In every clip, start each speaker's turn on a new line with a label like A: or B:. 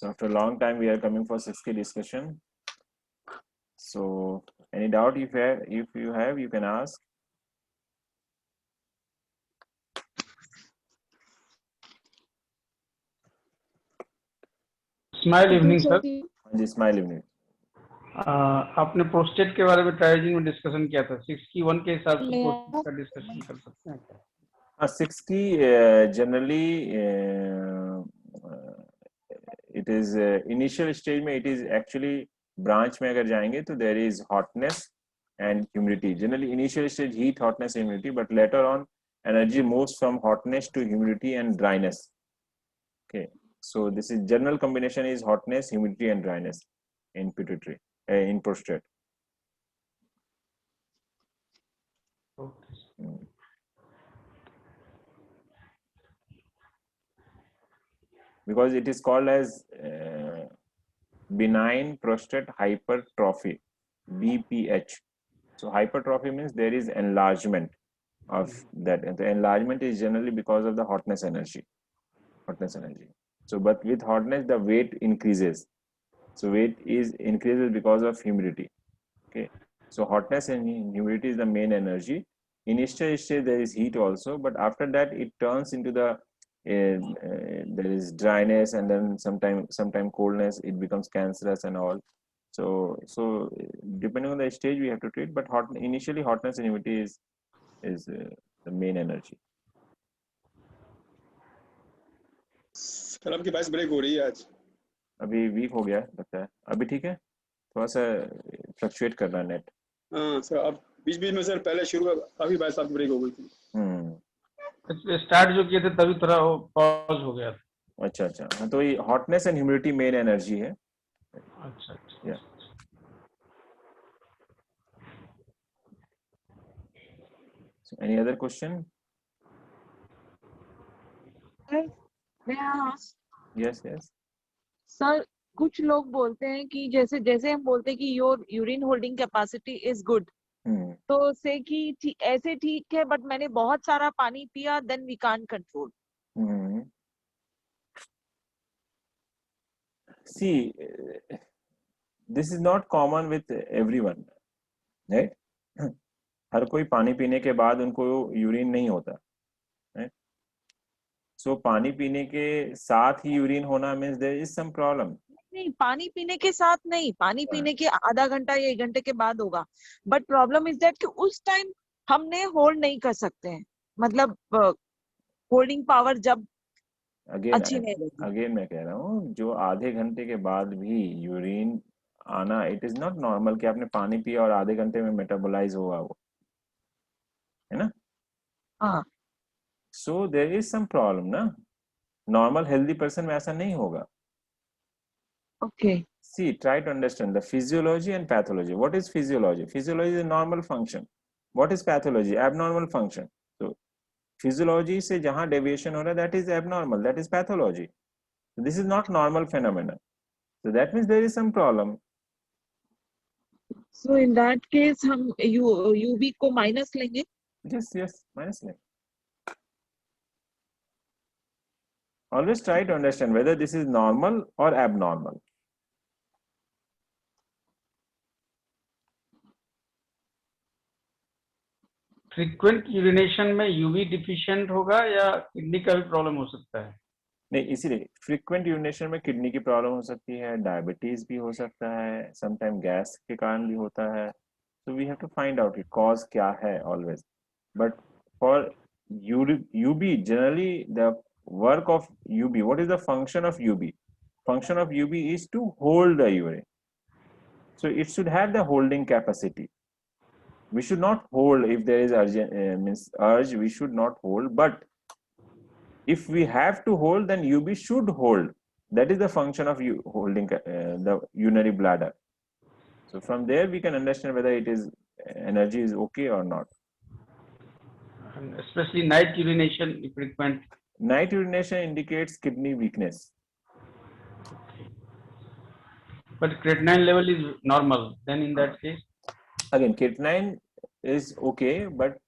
A: So after a long time, we are coming for 6K discussion. So any doubt if you have, you can ask.
B: Smile evening sir.
A: जी smile evening.
B: आपने prostate के बारे में ट्राइजिंग में discussion किया था, 6 की 1 के हिसाब से प्रोस्टेट का डिस्कशन कर सकते हैं क्या?
A: हाँ 6 की generally it is initial stage में, इट इज एक्चुअली ब्रांच में अगर जाएंगे तो there is hotness and humidity. Generally initial stage heat, hotness, humidity, but later on energy moves from hotness to humidity and dryness. Okay, so this is general combination is hotness, humidity and dryness in pituitary, in prostate. Because it is called as benign prostate hypertrophy, BPH. So hypertrophy means there is enlargement of that, and the enlargement is generally because of the hotness energy. So but with hotness the weight increases, so weight is increases because of humidity. Okay, so hotness and humidity is the main energy. Initial stage there is heat also, but after that it turns into the there is dryness, and then sometime coldness, it becomes cancerous and all. So depending on the stage we have to treat, but initially hotness and humidity is the main energy.
C: Sir आपकी voice break हो रही है आज।
A: अभी week हो गया लगता है, अभी ठीक है, थोड़ा सा फ्लक्चुएट कर रहा है नेट।
C: हाँ सर, अब बीच में सर पहले शुरू काफी वॉइस आपकी ब्रेक हो गई थी।
B: स्टार्ट जो किए थे तभी थोड़ा पॉज हो गया था।
A: अच्छा अच्छा, हाँ तो ये hotness and humidity main energy है।
B: अच्छा अच्छा
A: या any other question? Yes yes
D: sir, कुछ लोग बोलते हैं कि जैसे जैसे हम बोलते हैं कि your urine holding capacity is good, तो से कि ऐसे ठीक है, बट मैंने बहुत सारा पानी पिया, then we can't control.
A: See, this is not common with everyone, right? हर कोई पानी पीने के बाद उनको यूरिन नहीं होता, right? So पानी पीने के साथ ही यूरिन होना means there is some problem.
D: नहीं, पानी पीने के साथ नहीं, पानी पीने के आधा घंटा या 1 घंटे के बाद होगा, बट प्रॉब्लम इज दैट कि उस टाइम हमने होल्ड नहीं कर सकते हैं, मतलब होल्डिंग पावर जब अच्छी नहीं रहती।
A: अगेन मैं कह रहा हूँ, जो आधे घंटे के बाद भी यूरिन आना, इट इज नॉट नॉर्मल कि आपने पानी पिया और आधे घंटे में मेटाबोलाइज होगा वो, है ना?
D: हाँ,
A: so there is some problem ना, नॉर्मल हेल्दी पर्सन में ऐसा नहीं होगा।
D: Okay,
A: See, try to understand the physiology and pathology. What is physiology? Physiology is a normal function. What is pathology? Abnormal function. So physiology से जहाँ deviation हो रहा है, that is abnormal, that is pathology. So this is not normal phenomena. So that means there is some problem.
D: So in that case हम UV को minus लेंगे।
A: Yes, minus लें। Always try to understand whether this is normal or abnormal.
B: Frequent urination में UV deficient होगा या kidney का भी problem हो सकता है?
A: नहीं, इसीलिए फ्रीक्वेंट यूरिनेशन में किडनी की प्रॉब्लम हो सकती है, डायबिटीज भी हो सकता है, समटाइम गैस के कारण भी होता है। So we have to find out it cause क्या है always. But for UB, generally the work of UB, what is the function of UB? Function of UB is to hold the urine. So it should have the holding capacity. We should not hold if there is urge, we should not hold. But if we have to hold, then UB should hold. That is the function of holding the urinary bladder. So from there we can understand whether it is energy is okay or not.
B: And especially night urination frequent.
A: Night urination indicates kidney weakness.
B: But creatinine level is normal. Then in that case,
A: again creatinine is okay, but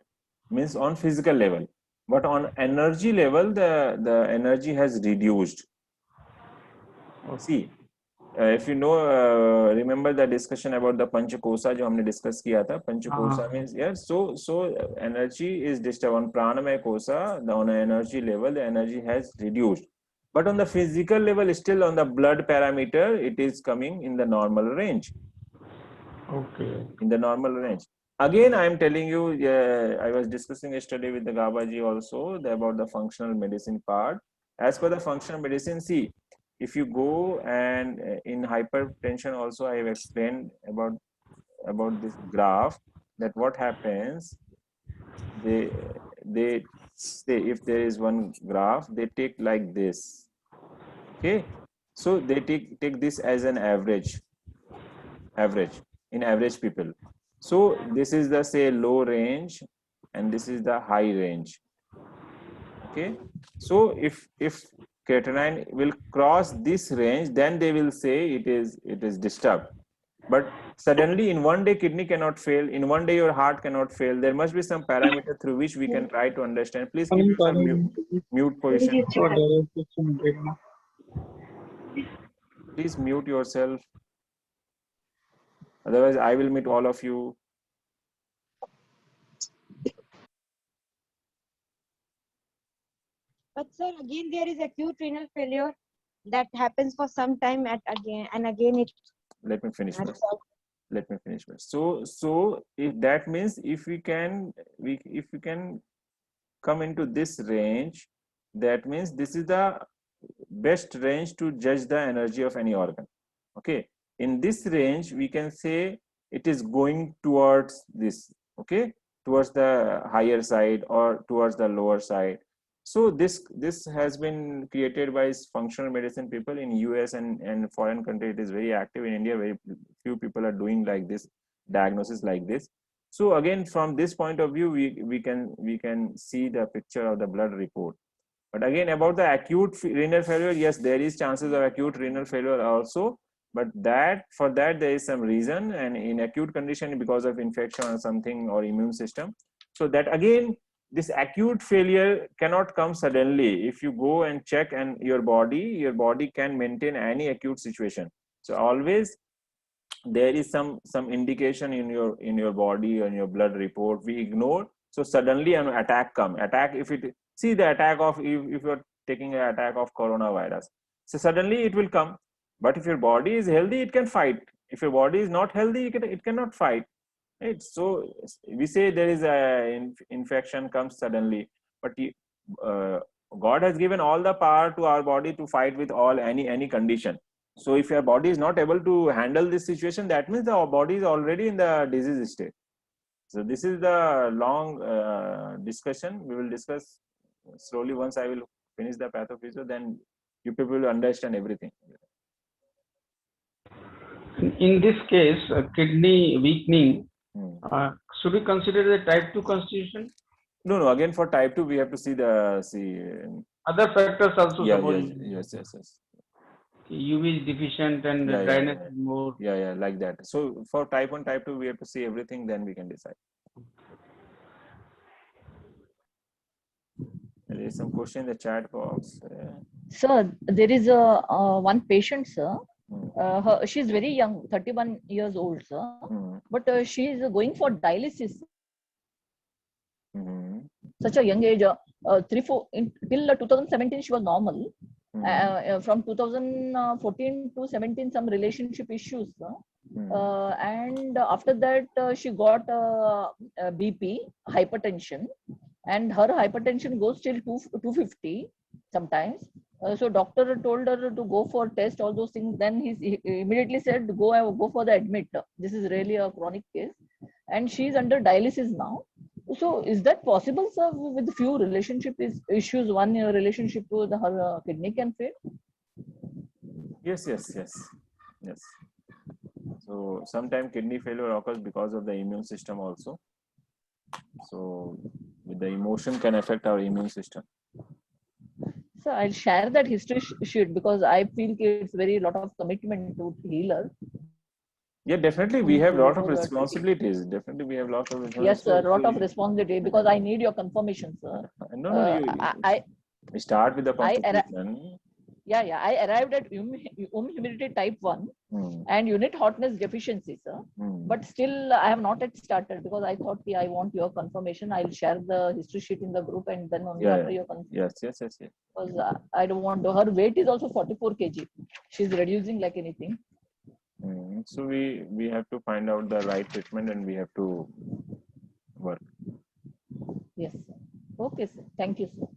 A: means on physical level. But on energy level, the energy has reduced. See, if you know, remember the discussion about the panchakosa जो हमने discuss किया था. Panchakosa means so energy is disturbed on pranamaya kosa. On an energy level, the energy has reduced, but on the physical level, still on the blood parameter, it is coming in the normal range.
B: Okay.
A: In the normal range. Again, I am telling you, I was discussing yesterday with the Gabaji also about the functional medicine part. As per the functional medicine, see, if you go and in hypertension also, I have explained about this graph, that what happens, they say if there is one graph, they take like this. Okay, so they take this as an average in average people. So this is the say low range and this is the high range. Okay, so if creatinine will cross this range, then they will say it is disturbed. But suddenly in one day kidney cannot fail, in one day your heart cannot fail. There must be some parameter through which we can try to understand. Please keep yourself mute position. Please mute yourself. Otherwise, I will meet all of you.
E: But sir, again there is acute renal failure that happens for some time again and again it.
A: Let me finish first. Let me finish first. So if that means if we can come into this range, that means this is the best range to judge the energy of any organ. Okay, in this range we can say it is going towards this, okay, towards the higher side or towards the lower side. So this has been created by functional medicine people in US and foreign country. It is very active. In India, very few people are doing like this diagnosis like this. So again, from this point of view, we can see the picture of the blood report. But again, about the acute renal failure, yes, there is chances of acute renal failure also. But for that there is some reason, and in acute condition because of infection or something or immune system. So that again, this acute failure cannot come suddenly. If you go and check and your body can maintain any acute situation. So always there is some indication in your body or in your blood report we ignore. So suddenly an attack come. If it see the attack of if you're taking an attack of coronavirus, so suddenly it will come. But if your body is healthy, it can fight. If your body is not healthy, it cannot fight. Right? So we say there is a infection comes suddenly, but God has given all the power to our body to fight with any condition. So if your body is not able to handle this situation, that means the body is already in the disease state. So this is the long discussion. We will discuss slowly once I will finish the pathophysio, then you people will understand everything.
B: In this case, kidney weakening, should we consider the type 2 constitution?
A: No. Again, for type 2, we have to see
B: other factors also.
A: Yes.
B: UV is deficient and dryness is more.
A: Yeah, like that. So for type 1, type 2, we have to see everything, then we can decide. There is some question in the chat box.
F: Sir, there is one patient, sir. She's very young, 31 years old, sir. But she is going for dialysis. Such a young age, till 2017 she was normal. From 2014 to 17, some relationship issues, and after that she got BP, hypertension, and her hypertension goes till 250 sometimes. So doctor told her to go for test, all those things. Then he immediately said go for the admit. This is really a chronic case, and she is under dialysis now. So is that possible, sir, with few relationship issues, one relationship to her kidney can fail?
A: Yes. So sometimes kidney failure occurs because of the immune system also. So with the emotion can affect our immune system.
F: So I'll share that history sheet because I feel it's very lot of commitment to heal her.
A: Yeah, definitely we have a lot of responsibilities. Definitely we have a lot of responsibilities.
F: Yes, sir, a lot of responsibility because I need your confirmation, sir.
A: No, we start with the constitution.
F: Yeah, I arrived at humidity type 1 and unit hotness deficiency, sir. But still, I have not yet started because I thought I want your confirmation. I'll share the history sheet in the group and then only after your confirmation.
A: Yes.
F: Because I don't want to. Her weight is also 44 kg. She's reducing like anything.
A: So we have to find out the right treatment and we have to work.
F: Yes, sir. Okay, sir. Thank you, sir.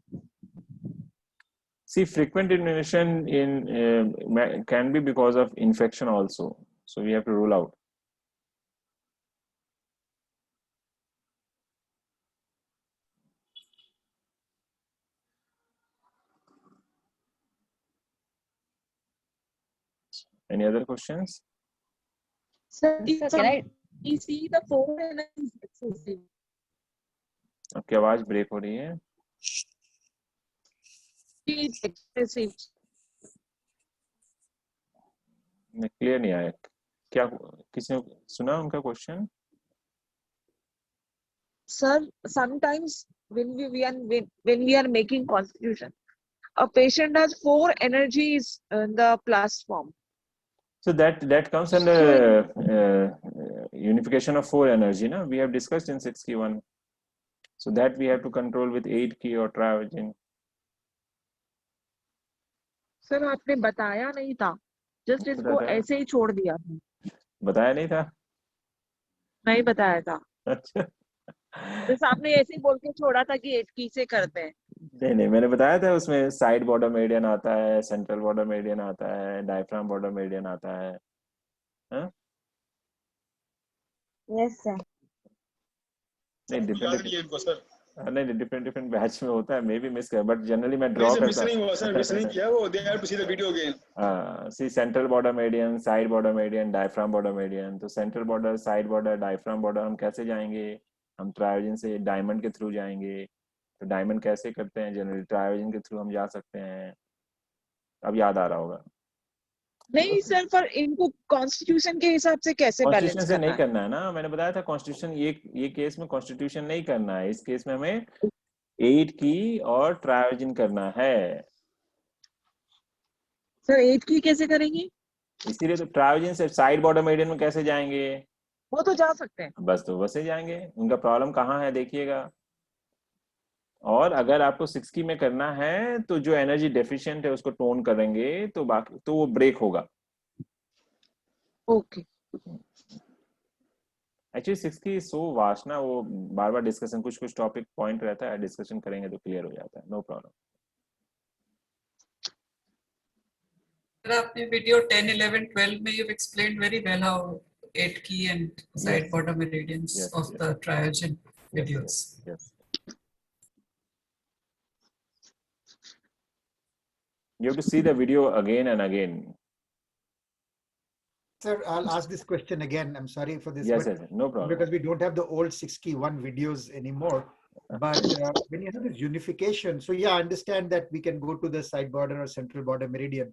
A: See, frequent urination can be because of infection also. So we have to rule out. Any other questions?
D: Sir,
F: Can
D: we see the four energies excessive.
A: आपकी आवाज break हो रही है.
D: It's excessive.
A: Clear नहीं आया. क्या किसी ने सुना उनका question?
D: Sir, sometimes when we are making constitution, a patient has four energies in the plus form.
A: So that comes under unification of four energy. No, we have discussed in 6 key 1. So that we have to control with 8 key or travogen.
D: Sir आपने बताया नहीं था, just इसको ऐसे ही छोड़ दिया था.
A: बताया नहीं था?
D: नहीं बताया था.
A: अच्छा.
D: बस आपने ऐसे ही बोल के छोड़ा था कि 8 की से करते हैं.
A: नहीं मैंने बताया था उसमें साइड बॉर्डर मेरिडियन आता है, सेंट्रल बॉर्डर मेरिडियन आता है, डायफ्राम बॉर्डर मेरिडियन आता है. हाँ?
E: Yes, sir.
A: नहीं डिफरेंट बैच में होता है. मे बी मिस कर, बट जनरली मैं ड्रॉ
C: मिस नहीं हुआ सर, मिस नहीं किया वो. They have to see the video again.
A: See central border meridian, side border meridian, diaphragm border meridian. तो central border, side border, diaphragm border हम कैसे जाएंगे? हम ट्रायोजन से डायमंड के थ्रू जाएंगे. तो डायमंड कैसे करते हैं? जनरली ट्रायोजन के थ्रू हम जा सकते हैं. अब याद आ रहा होगा.
D: नहीं सर, पर इनको कॉन्स्टिट्यूशन के हिसाब से कैसे बैलेंस
A: कॉन्स्टिट्यूशन से
D: करना
A: नहीं
D: है?
A: करना है ना. मैंने बताया था कॉन्स्टिट्यूशन ये केस में कॉन्स्टिट्यूशन नहीं करना है. इस केस में हमें 8 की और ट्रायोजन करना है.
D: सर 8 की कैसे करेंगे?
A: इसीलिए तो ट्रायोजन से साइड बॉर्डर मेरिडियन में कैसे जाएंगे?
D: वो तो जा सकते हैं.
A: बस तो वैसे जाएंगे. उनका प्रॉब्लम कहाँ है देखिएगा. और अगर आपको 6 की में करना है तो जो एनर्जी डेफिशिएंट है उसको टोन करेंगे तो बाकी तो वो ब्रेक होगा.
D: ओके.
A: एक्चुअली 6 की सो वास्ट ना, वो बार बार डिस्कशन कुछ टॉपिक पॉइंट रहता है, डिस्कशन करेंगे तो क्लियर हो जाता है. No problem.
G: आपने वीडियो 10, 11, 12 में you've explained very well how 8 key and side border meridians of the triogen videos.
A: Yes. You have to see the video again and again.
H: Sir, I'll ask this question again. I'm sorry for this.
A: Yes, no problem.
H: Because we don't have the old 6 key 1 videos anymore. But when you have this unification, so yeah, I understand that we can go to the side border or central border meridian.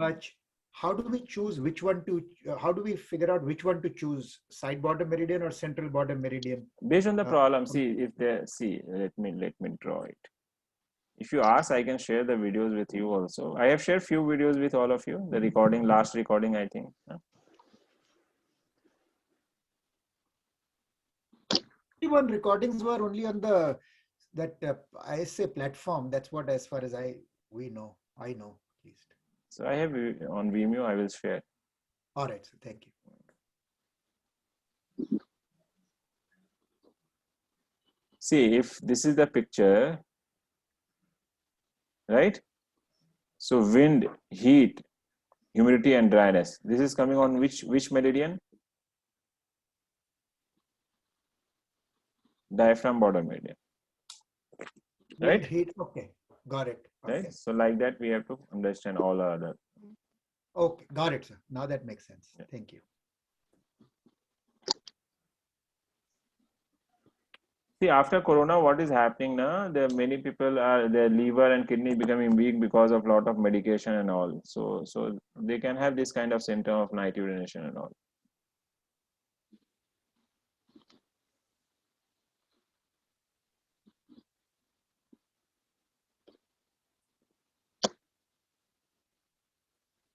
H: But how do we choose which one to, how do we figure out which one to choose, side border meridian or central border meridian?
A: Based on the problem, let me draw it. If you ask, I can share the videos with you also. I have shared few videos with all of you. The recording, last recording, I think.
H: One recordings were only on the ISA platform. That's what, as far as I know at least.
A: So I have on Vimeo. I will share.
H: All right, so thank you.
A: See, if this is the picture, right? So wind, heat, humidity, and dryness. This is coming on which meridian? Diaphragm border meridian. Right?
H: Heat. Okay, got it. Okay.
A: Right. So like that, we have to understand all other.
H: Okay, got it, sir. Now that makes sense. Yeah. Thank you.
A: See, after Corona, what is happening now? There are many people their liver and kidney becoming weak because of lot of medication and all. So they can have this kind of symptom of night urination and all.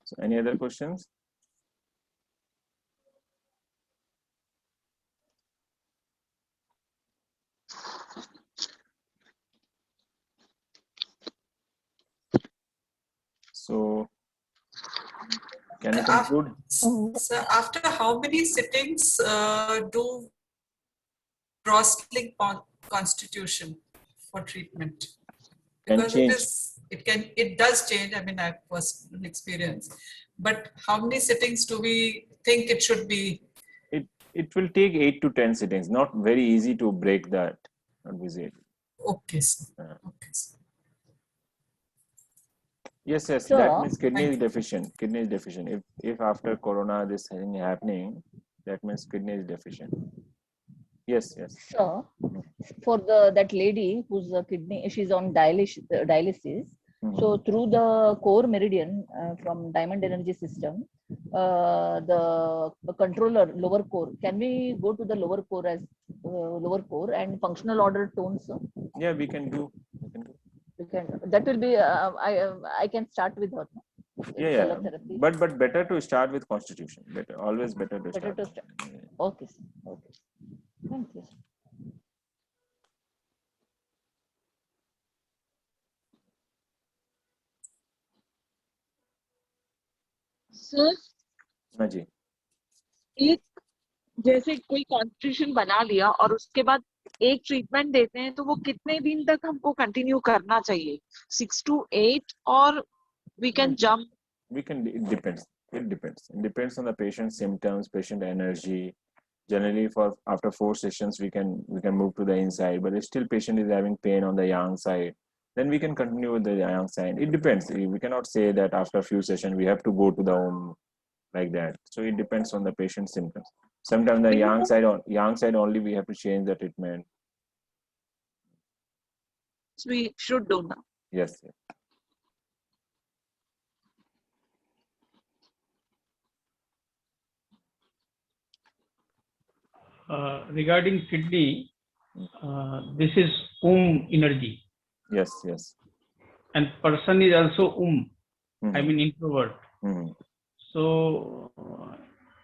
A: So any other questions? So can you conclude?
G: So after how many sittings do cross-link constitution for treatment?
A: Can
G: Because
A: change.
G: it does change. I mean, I've personal experience, but how many sittings do we think it should be?
A: It will take 8 to 10 sittings. Not very easy to break that visit.
G: Okay, sir. Okay, sir.
A: Yes, that
F: So,
A: means kidney is deficient. Kidney is deficient. If after corona this thing happening, that means kidney is deficient. Yes.
F: so for that lady whose kidney, she's on dialysis. So through the core meridian from Diamond Energy System, the controller lower core, can we go to the lower core as lower core and functional order tones?
A: Yeah, we can do.
F: That will be I can start with her.
A: Yeah.
F: Color therapy.
A: But better to start with constitution. Always better to start.
F: Okay. Thank you.
D: Sir
A: हाँ जी.
D: एक जैसे कोई constitution बना लिया और उसके बाद एक ट्रीटमेंट देते हैं तो वो कितने दिन तक हमको कंटिन्यू करना चाहिए? 6 to 8 or we can jump?
A: It depends. It depends on the patient's symptoms, patient energy. Generally, after 4 sessions, we can move to the inside. But if still patient is having pain on the yang side, then we can continue with the yang side. It depends. We cannot say that after a few sessions we have to go to the home like that. So it depends on the patient's symptoms. Sometimes the yang side only we have to change the treatment.
D: We should do now.
A: Yes.
B: Regarding kidney, this is energy.
A: Yes.
B: And person is also I mean introvert. So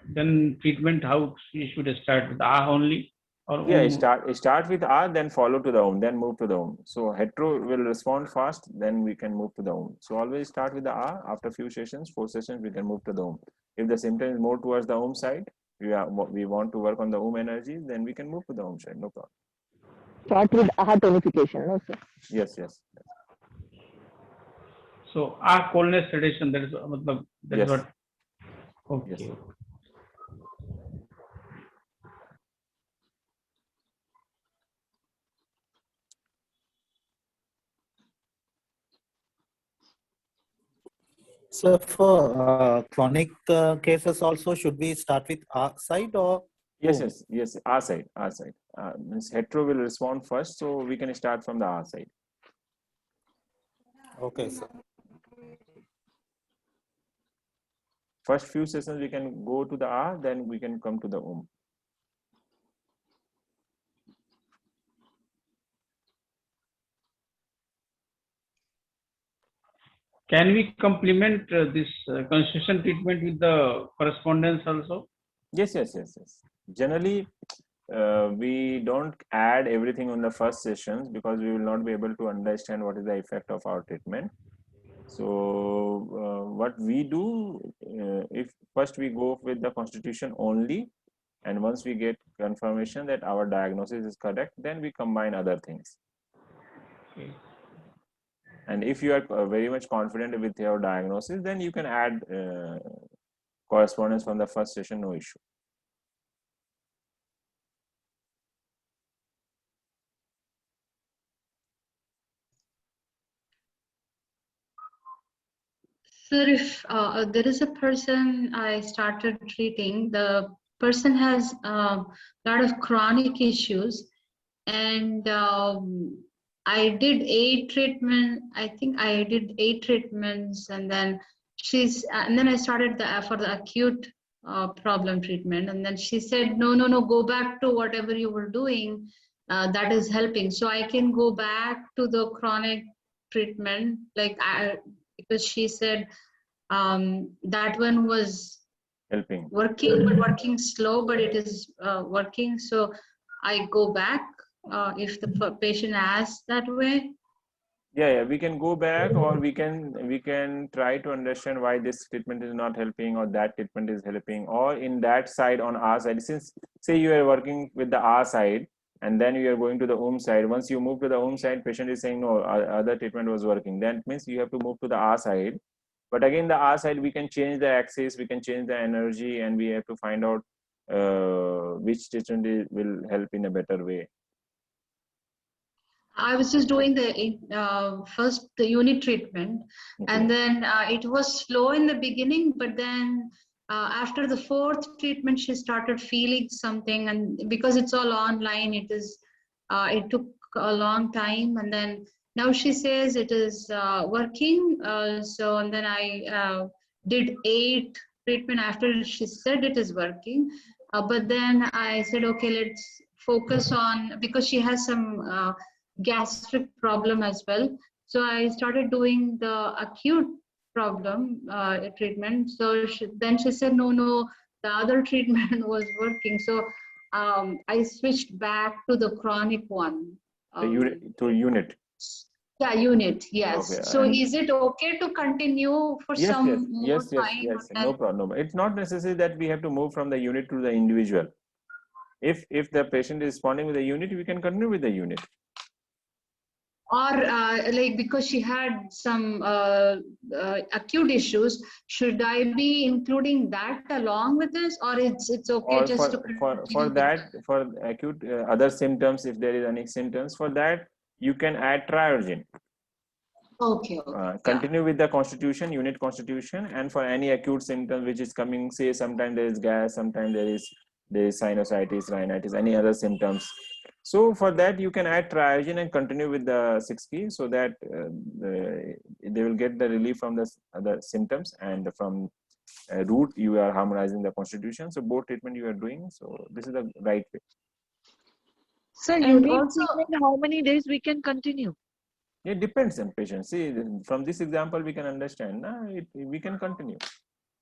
B: then treatment, how you should start with only? Or
A: yeah, start with then follow to the then move to the So hetero will respond fast, then we can move to the So always start with the after few sessions, 4 sessions, we can move to the If the symptom is more towards the side, we want to work on the energy, then we can move to the side, no problem.
F: Start with tonification, no sir?
A: Yes.
B: So coldness sedation, that is what. Okay. Yes.
I: So for chronic cases also, should we start with our side or?
A: Yes, our side. Means hetero will respond first, so we can start from the our side.
I: Okay, sir.
A: First few sessions we can go to the then we can come to the
B: Can we complement this constitution treatment with the correspondence also?
A: Yes. Generally, we don't add everything on the first sessions because we will not be able to understand what is the effect of our treatment. So what we do, if first we go with the constitution only, and once we get confirmation that our diagnosis is correct, then we combine other things.
B: Okay.
A: And if you are very much confident with your diagnosis, then you can add correspondence from the first session, no issue.
J: Sir, if there is a person I started treating, the person has a lot of chronic issues, and I did 8 treatments. I think I did 8 treatments, and then I started for the acute problem treatment, and then she said, no, go back to whatever you were doing. That is helping. So I can go back to the chronic treatment, because she said that one was
A: helping,
J: working, but working slow, but it is working. So I go back if the patient asks that way.
A: Yeah, we can go back, or we can try to understand why this treatment is not helping or that treatment is helping, or in that side on our side. Since say you are working with the R side and then you are going to the side, once you move to the side, patient is saying no, other treatment was working, that means you have to move to the R side. But again, the R side, we can change the axis, we can change the energy, and we have to find out which treatment will help in a better way.
J: I was just doing the first the unit treatment, and then it was slow in the beginning, but then after the fourth treatment, she started feeling something, and because it's all online, it took a long time, and then now she says it is working. So and then I did 8 treatment after she said it is working, but then I said, okay, let's focus on, because she has some gastric problem as well. So I started doing the acute problem treatment. So then she said, no, the other treatment was working. So I switched back to the chronic one.
A: To unit.
J: Yeah, unit, yes.
A: Okay,
J: so is it okay to continue for some more time?
A: Yes, no problem. It's not necessary that we have to move from the unit to the individual. If the patient is responding with the unit, we can continue with the unit.
J: Or like, because she had some acute issues, should I be including that along with this, or it's okay
A: or
J: just
A: for acute other symptoms, if there is any symptoms, for that you can add triogen.
J: Okay.
A: Continue with the constitution, unit constitution, and for any acute symptom which is coming, say sometimes there is gas, sometimes there is sinusitis, rhinitis, any other symptoms. So for that you can add triogen and continue with the 6-key, so that they will get the relief from the other symptoms, and from root you are harmonizing the constitution. So both treatment you are doing. So this is the right way.
D: So unit treatment, how many days we can continue?
A: It depends on patient. See, from this example we can understand. We can continue.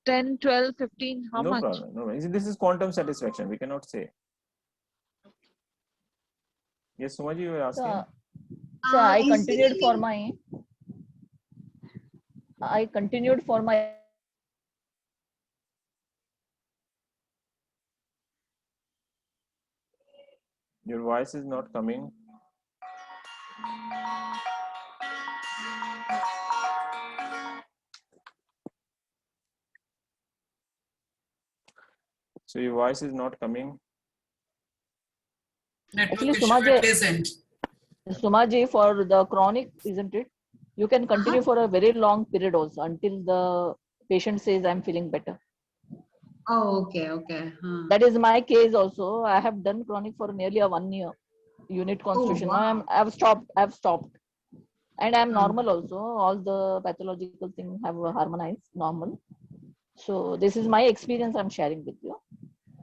D: 10, 12, 15, how much?
A: No problem. No problem. This is quantum satisfaction. We cannot say. Yes, Sumaji, you were asking.
F: So I continued for my
A: Your voice is not coming. So your voice is not coming.
F: Actually, Sumaji, for the chronic, isn't it? You can continue for a very long period also, until the patient says, I'm feeling better.
J: Oh, okay.
F: That is my case also. I have done chronic for nearly 1 year. Unit constitution. Now I've stopped. And I'm normal also. All the pathological things have harmonized normal. So this is my experience I'm sharing with you.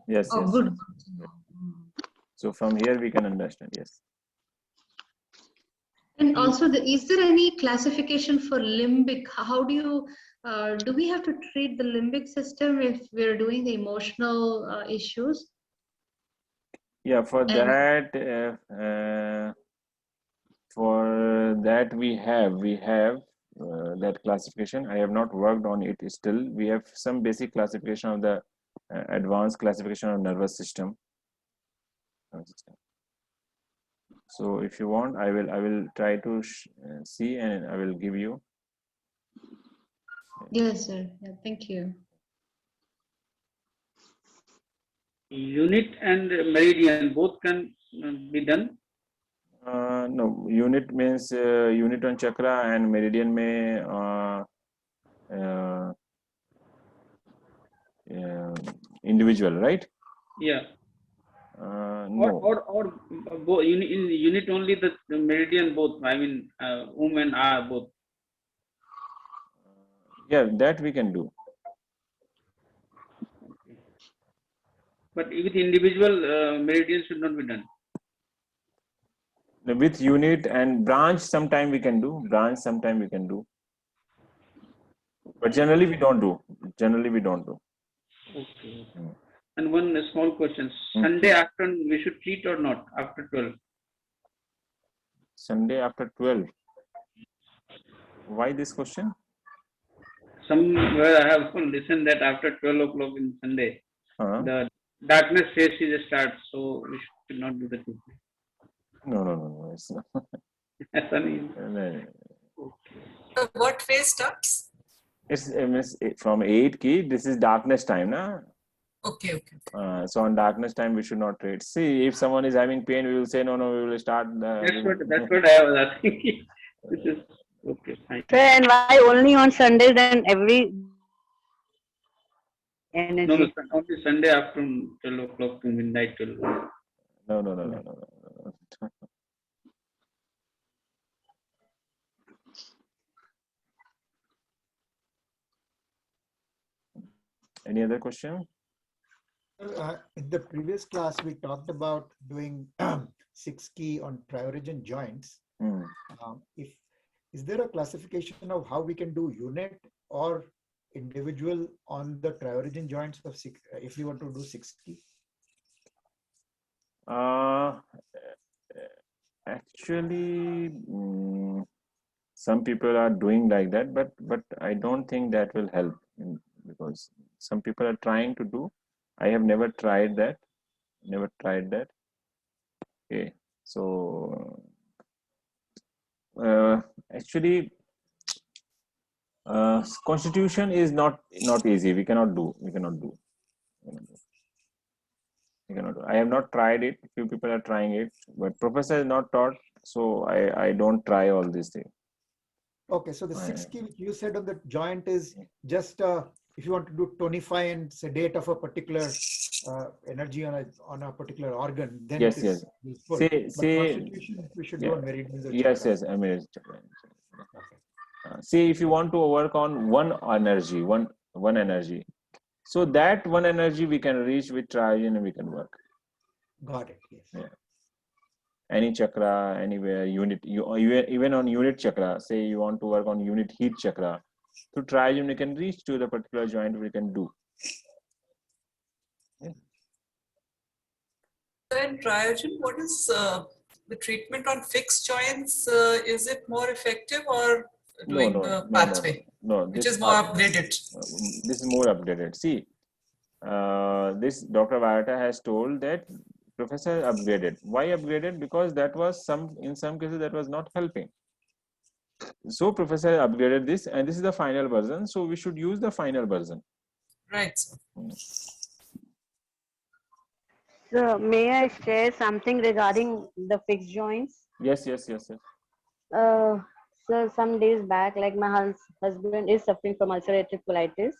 A: Yes.
J: Good.
A: So from here we can understand. Yes.
J: And also, is there any classification for limbic? How do you do we have to treat the limbic system if we're doing the emotional issues?
A: Yeah, for that we have that classification. I have not worked on it still. We have some basic classification of the advanced classification of nervous system. So if you want, I will try to see, and I will give you.
J: Yes, sir. Yeah, thank you.
B: Unit and meridian both can be done.
A: No, unit means unit on chakra, and meridian may individual, right?
B: Yeah.
A: No.
B: Or in unit only the meridian both. I mean, and are both.
A: Yeah, that we can do.
B: But with individual, meridian should not be done.
A: With unit and branch, sometime we can do. Branch, sometime we can do. But generally we don't do. Generally we don't do.
B: Okay. And one small question: Sunday afternoon we should treat or not after 12?
A: Sunday after 12. Why this question?
B: Somewhere I have listened that after 12 o'clock in Sunday, the darkness phase starts, so we should not do the treatment.
A: No. It's not.
G: So what phase starts?
A: It's from 8 key. This is darkness time, na?
G: Okay.
A: So on darkness time we should not trade. See, if someone is having pain, we will say no. We will start.
B: That's what I was asking. This is okay.
K: Sir, and why only on Sundays and every energy?
B: No, only Sunday afternoon 12 o'clock to midnight 12.
A: No. Any other question?
H: In the previous class, we talked about doing 6 key on trioregion joints. Is there a classification of how we can do unit or individual on the trioregion joints of 6 if we want to do 6 key?
A: Actually, some people are doing like that, but I don't think that will help because some people are trying to do. I have never tried that. Okay, so actually, constitution is not easy. We cannot do. I have not tried it. Few people are trying it, but professor is not taught, so I don't try all these things.
H: Okay, so the 6 key which you said on the joint is just if you want to do tonify and sedate of a particular energy on a particular organ, then
A: yes.
H: Useful.
A: Constitution
H: we should do on meridians.
A: Yes. I mean, see, if you want to work on one energy, so that one energy we can reach with trioregion and we can work.
H: Got it. Yes.
A: Yeah. Any chakra, anywhere, unit. Even on unit chakra. Say you want to work on unit heat chakra. To trioregion, we can reach to the particular joint we can do.
G: So in trioregion, what is the treatment on fixed joints? Is it more effective or doing the pathway?
A: No,
G: which is more upgraded.
A: This is more upgraded. See, this Dr. Varata has told that professor upgraded. Why upgraded? Because that was in some cases that was not helping. So professor upgraded this, and this is the final version. So we should use the final version.
G: Right.
K: So may I share something regarding the fixed joints?
A: Yes.
K: So some days back, like my husband is suffering from ulcerative colitis.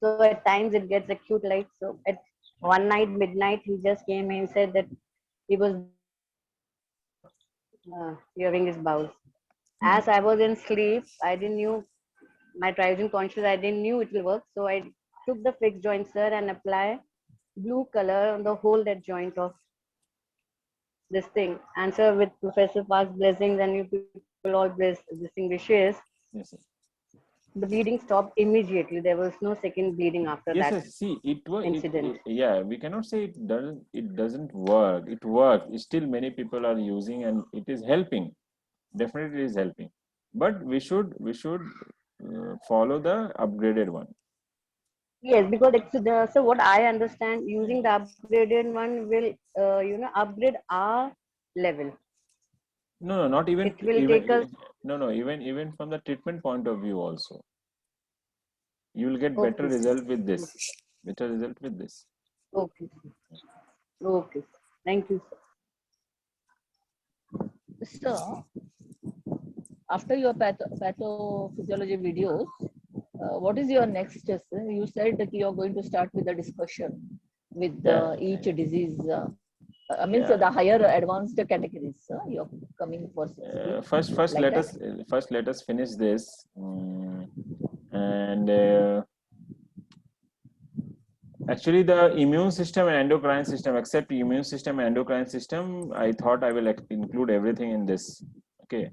K: So at times it gets acute, like so at one night, midnight, he just came and said that he was hearing his bowels. As I was in sleep, I didn't knew my trioregion conscious, I didn't knew it will work. So I took the fixed joint, sir, and apply blue color on the whole that joint of this thing. And sir, with Professor Park's blessings and you people all bless blessing wishes,
A: yes, sir.
K: The bleeding stopped immediately. There was no second bleeding after that.
A: Yes, see, it was
K: incident.
A: Yeah, we cannot say it doesn't work. It works. Still, many people are using, and it is helping. Definitely, it is helping. But we should follow the upgraded one.
K: Yes, because so what I understand, using the upgraded one will upgrade our level.
A: No, not even.
K: It will take us.
A: No, even from the treatment point of view also, you will get better result with this. Better result with this.
K: Okay. Thank you, sir.
F: So, after your pathophysiology videos, what is your next step? You said that you are going to start with the discussion with each disease. The higher advanced categories you're coming for.
A: First,
F: like
A: let us finish this, and actually the immune system and endocrine system. Except immune system and endocrine system, I thought I will include everything in this. Okay,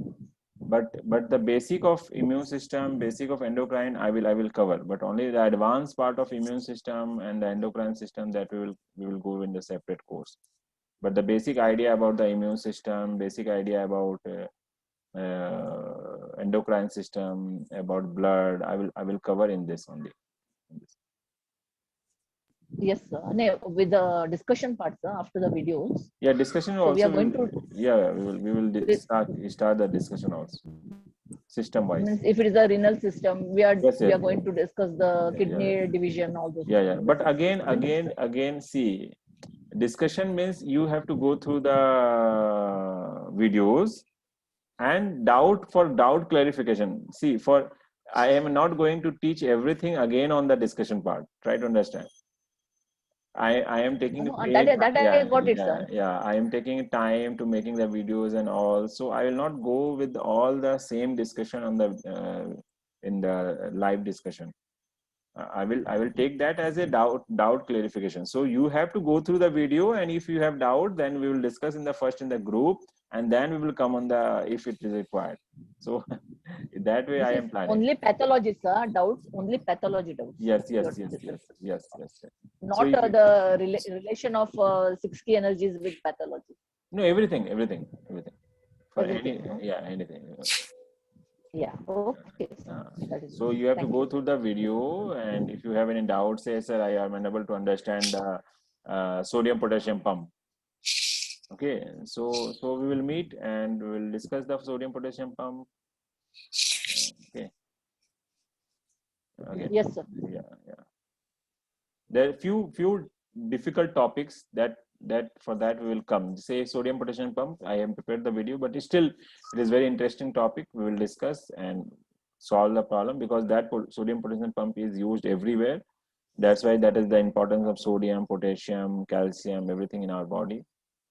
A: but the basic of immune system, basic of endocrine, I will cover, but only the advanced part of immune system and the endocrine system, that we will go in the separate course. But the basic idea about the immune system, basic idea about endocrine system, about blood, I will cover in this only.
F: Yes, sir. No, with the discussion part, sir, after the videos.
A: Yeah, discussion
F: So
A: also.
F: we are going to.
A: Yeah, we will start the discussion also, system wise.
F: Means if it is a renal system, we are
A: Yes,
F: we
A: yes.
F: are going to discuss the kidney division, all those.
A: Yeah. But again, see, discussion means you have to go through the videos and doubt clarification. See, I am not going to teach everything again on the discussion part. Try to understand. I am taking
F: I got it, sir.
A: Yeah, I am taking time to making the videos and all, so I will not go with all the same discussion on the in the live discussion. I will take that as a doubt clarification. So you have to go through the video, and if you have doubt, then we will discuss in the group, and then we will come on the if it is required. So that way I am planning.
F: Only pathology, sir. Doubts, only pathology doubts.
A: Yes.
F: Not
A: So
F: the relation of 6 key energies with pathology.
A: No, everything. For
F: Everything.
A: anything.
F: Yeah. Okay.
A: So you have to go through the video, and if you have any doubts, say, sir, I am unable to understand the sodium potassium pump. Okay, so we will meet and we will discuss the sodium potassium pump. Okay.
F: Yes, sir.
A: Yeah. There are few difficult topics that for that we will come. Say sodium potassium pump. I have prepared the video, but still it is very interesting topic. We will discuss and solve the problem, because that sodium potassium pump is used everywhere. That's why that is the importance of sodium, potassium, calcium, everything in our body.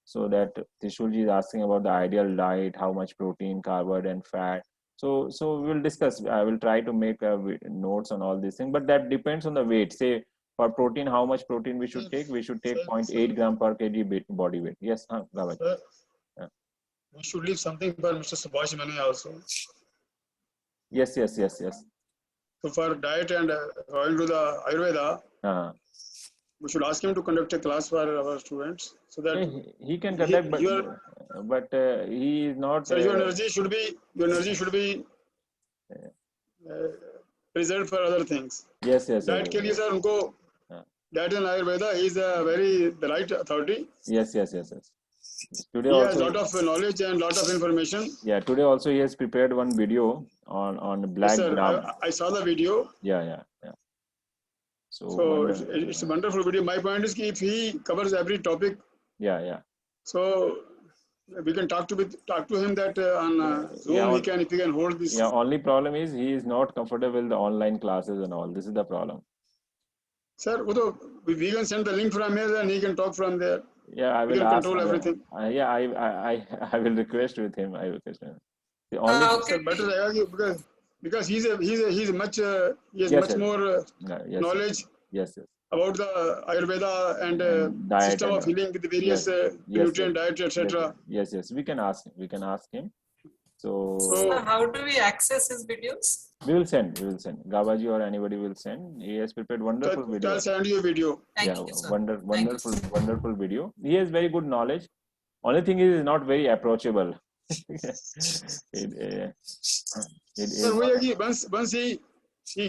A: So that Trishulji is asking about the ideal diet, how much protein, carbohydrate, and fat. So we will discuss. I will try to make notes on all these things, but that depends on the weight. Say for protein, how much protein we should take? We should take 0.8 gram per kg body weight. Yes, Gawaj.
C: We should leave something for Mr. Subhash Mane also.
A: Yes.
C: So for diet and going to the Ayurveda, we should ask him to conduct a class for our students, so that
A: he can conduct, but he is not.
C: So your energy should be reserved for other things.
A: Yes.
C: Diet के लिए sir उनको diet and Ayurveda is the right authority.
A: Yes. Today
C: he
A: also
C: has a lot of knowledge and lot of information.
A: Yeah, today also he has prepared one video on black gram.
C: I saw the video.
A: Yeah.
C: So it's a wonderful video. My point is, if he covers every topic.
A: Yeah.
C: So we can talk to him that on Zoom if he can hold this.
A: Yeah. Only problem is he is not comfortable with the online classes and all. This is the problem.
C: Sir, we can send the link from here and he can talk from there.
A: Yeah, I will
C: control everything.
A: I will request with him. I will request him. The only
C: Sir, better because he has much more knowledge.
A: Yes.
C: About the Ayurveda and system of healing with the various nutrient diet, etc.
A: Yes. We can ask him. So
G: how do we access his videos?
A: We will send. Gabaji or anybody will send. He has prepared wonderful video.
C: I'll send you a video.
G: Thank you, sir.
A: Wonderful video. He has very good knowledge. Only thing is not very approachable.
C: Once he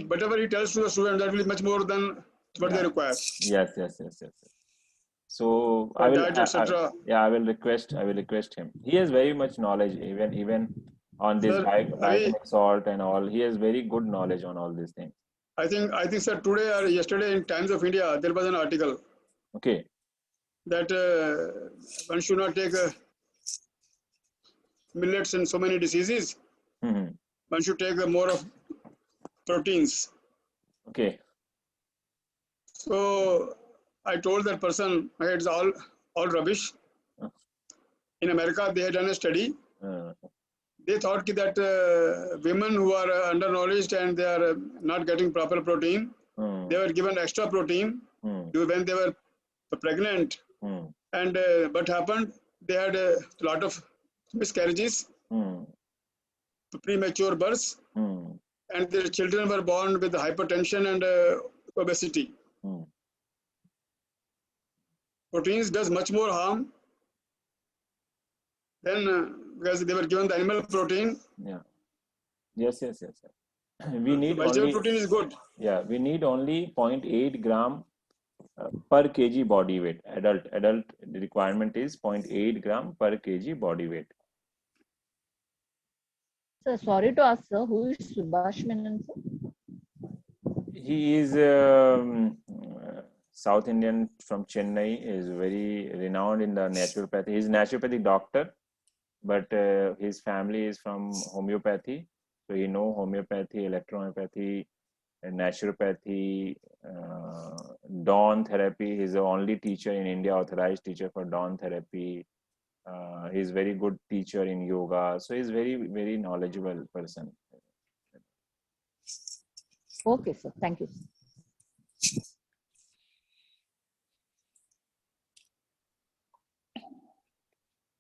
C: whatever he tells to the student, that will be much more than what they require.
A: Yes. So I will request him. He has very much knowledge, even on this glycemic salt and all. He has very good knowledge on all these things.
C: I think sir, today or yesterday in Times of India there was an article.
A: Okay.
C: That one should not take millets in so many diseases.
A: Mm-hmm.
C: One should take more of proteins.
A: Okay.
C: So I told that person, it's all rubbish. In America, they had done a study. They thought that women who are undernourished and they are not getting proper protein, they were given extra protein when they were pregnant. And what happened? They had a lot of miscarriages. premature births, and their children were born with hypertension and obesity. Proteins does much more harm than because they were given the animal protein.
A: Yeah. Yes. We need
C: vegetable
A: only,
C: protein is good.
A: Yeah, we need only 0.8 gram per kg body weight. Adult requirement is 0.8 gram per kg body weight.
F: Sir, sorry to ask, sir, who is Subhash Menon, sir?
A: He is South Indian from Chennai, is very renowned in the naturopathy. He is a naturopathic doctor, but his family is from homeopathy. So he know homeopathy, electrohomeopathy, and naturopathy, Dawn therapy. He is the only teacher in India, authorized teacher for Dawn therapy. He is very good teacher in yoga. So he is very knowledgeable person.
F: Okay, sir. Thank you.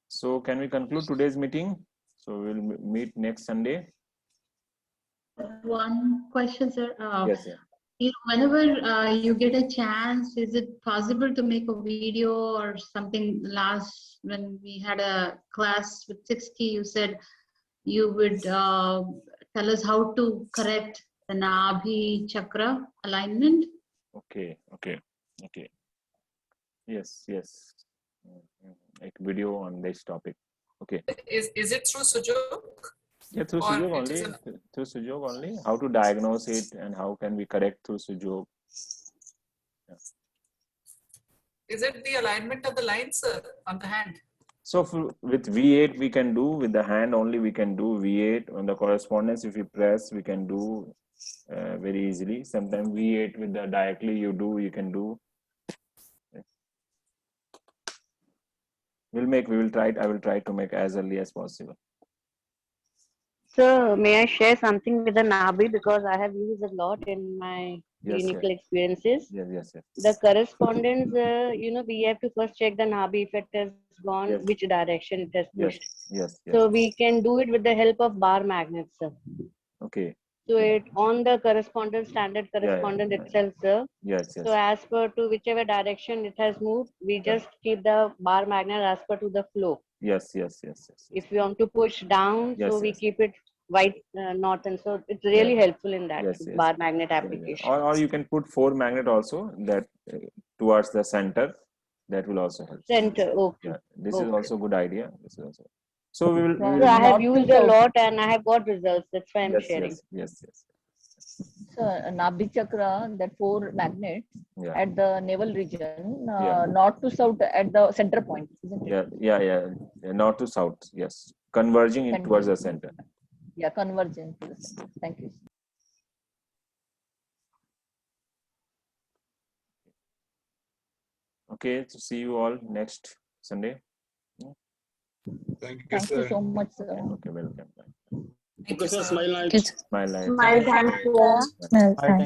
A: So can we conclude today's meeting? So we'll meet next Sunday.
J: One question, sir.
A: Yes.
J: Whenever you get a chance, is it possible to make a video or something? Last when we had a class with 6K, you said you would tell us how to correct the Nabhi Chakra alignment.
A: Okay. Yes. Like video on this topic. Okay.
G: Is it through Sujok?
A: Yeah, through Sujok only. Through Sujok only. How to diagnose it and how can we correct through Sujok? Yeah.
G: Is it the alignment of the lines on the hand?
A: So with V8 we can do, with the hand only we can do V8 on the correspondence. If you press, we can do very easily. Sometimes V8 with the directly you can do. We will try. I will try to make as early as possible.
K: So may I share something with the Nabhi, because I have used a lot in my clinical experiences.
A: Yes.
K: The correspondence, we have to first check the Nabhi if it has gone, which direction it has pushed.
A: Yes.
K: So we can do it with the help of bar magnets, sir.
A: Okay.
K: So it on the correspondence, standard correspondence itself, sir.
A: Yes.
K: So as per to whichever direction it has moved, we just keep the bar magnet as per to the flow.
A: Yes.
K: If we want to push down, so we keep it white north, and so it's really helpful in that bar magnet application.
A: Or you can put 4 magnet also that towards the center. That will also help.
K: Center, okay.
A: Yeah, this is also a good idea. So we will.
K: So I have used a lot and I have got results. That's why I'm sharing.
A: Yes.
F: So Nabhi Chakra, that 4 magnets at the navel region, north to south at the center point, isn't it?
A: Yeah. North to south. Yes, converging towards the center.
F: Yeah, converging to the center. Thank you.
A: Okay, so see you all next Sunday.
L: Thank
F: you so much, sir.
A: Okay, welcome.
C: Okay, sir. Smile night.
A: Smile night.
K: Smile, thank you.